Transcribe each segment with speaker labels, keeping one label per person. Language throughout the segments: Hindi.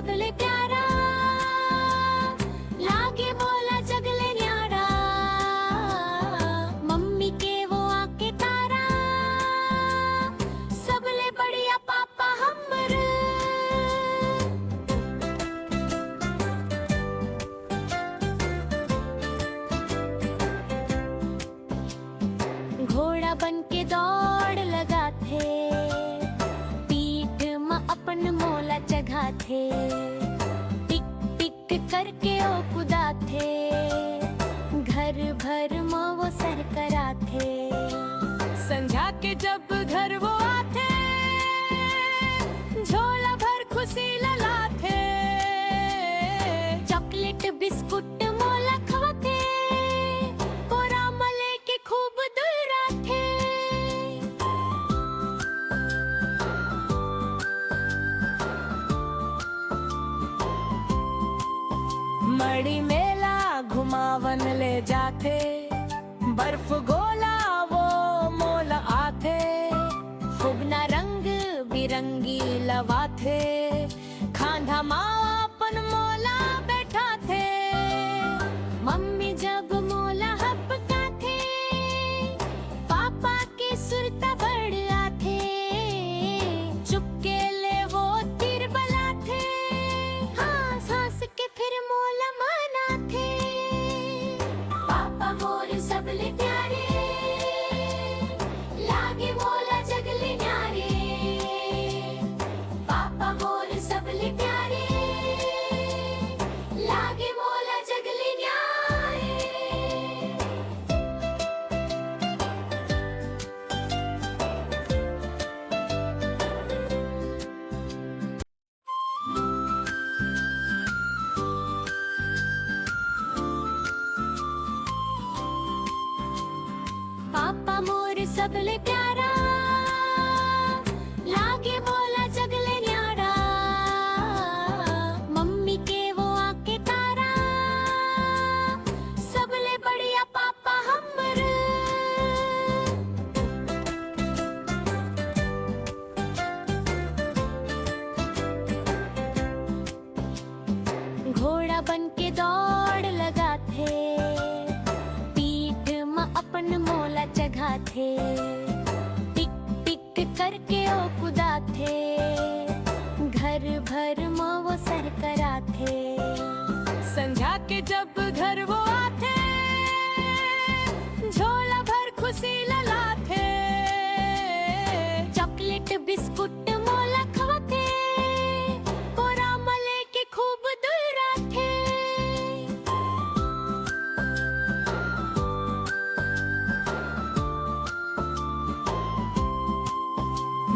Speaker 1: सबले प्यारा, लागे मोला जगले न्यारा, मम्मी के वो आके तारा, सबले बढ़िया पापा हमर। घोड़ा बन के दौड़ लगा थे, पीठ में अपन मोला चघा थे, टिक टिक करके ओ कुदा थे, घर भर में वो सर करा थे। संझा के जब घर वो आते, झोला भर खुशी लला थे, चॉकलेट बिस्कुट मोला खवाते, कोरा मले के खूब दुरा थे। मड़ी मेला घुमावन ले जाते, बर्फ गोला वो मोला आते, फुगना रंग बिरंगी लवाथे, खांधा माँ अपन मोला बैठा थे। मम्मी जब मोला हपका थे, पापा के सुरता बड़ आथे, चुपके ले वो तीर बला थे, हंस हंस के फिर मोला मना थे। पापा मोर सबले प्यारे, लागे मोला जगले न्यारे, पापा मोर सबले प्यारे, लागे मोला जगले न्यारे। पापा मोर सबले प्यारा, लागे मोला जगले न्यारा, मम्मी के वो आके तारा, सबले बढ़िया पापा हमर। घोड़ा बन के दौड़ लगा थे, पीठ में अपन मोला चघा थे, टिक टिक करके ओ कुदा थे, घर भर में वो सर करा थे। संझा के जब घर वो आते, झोला भर खुशी लला थे, चॉकलेट बिस्कुट मोला खवाते, कोरा मले के खूब दुरा थे।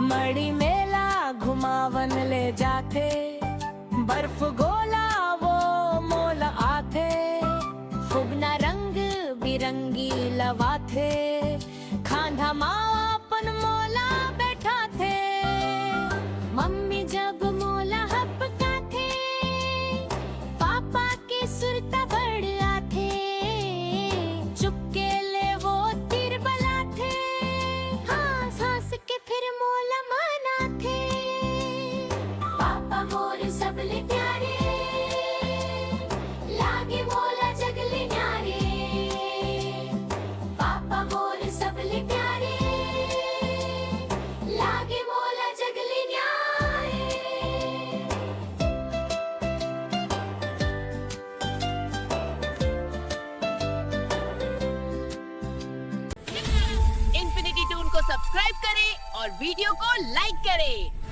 Speaker 1: मड़ी मेला घुमावन ले जाते, बर्फ गोला वो मोला आते, फुगना रंग बिरंगी लवाथे, खांधा माँ अपन मोला बैठा थे। मम्मी जब मोला हपका थे, पापा के सुरता बड़ आथे, चुपके ले वो तीर बला थे, हंस हंस के फिर मोला मना थे। पापा मोर सबले प्यारे, लागे मोला जगले न्यारे, पापा मोर सबले प्यारे, लागे मोला जगले न्यारे।
Speaker 2: इन्फिनिटी टून को सब्सक्राइब करें और वीडियो को लाइक करें।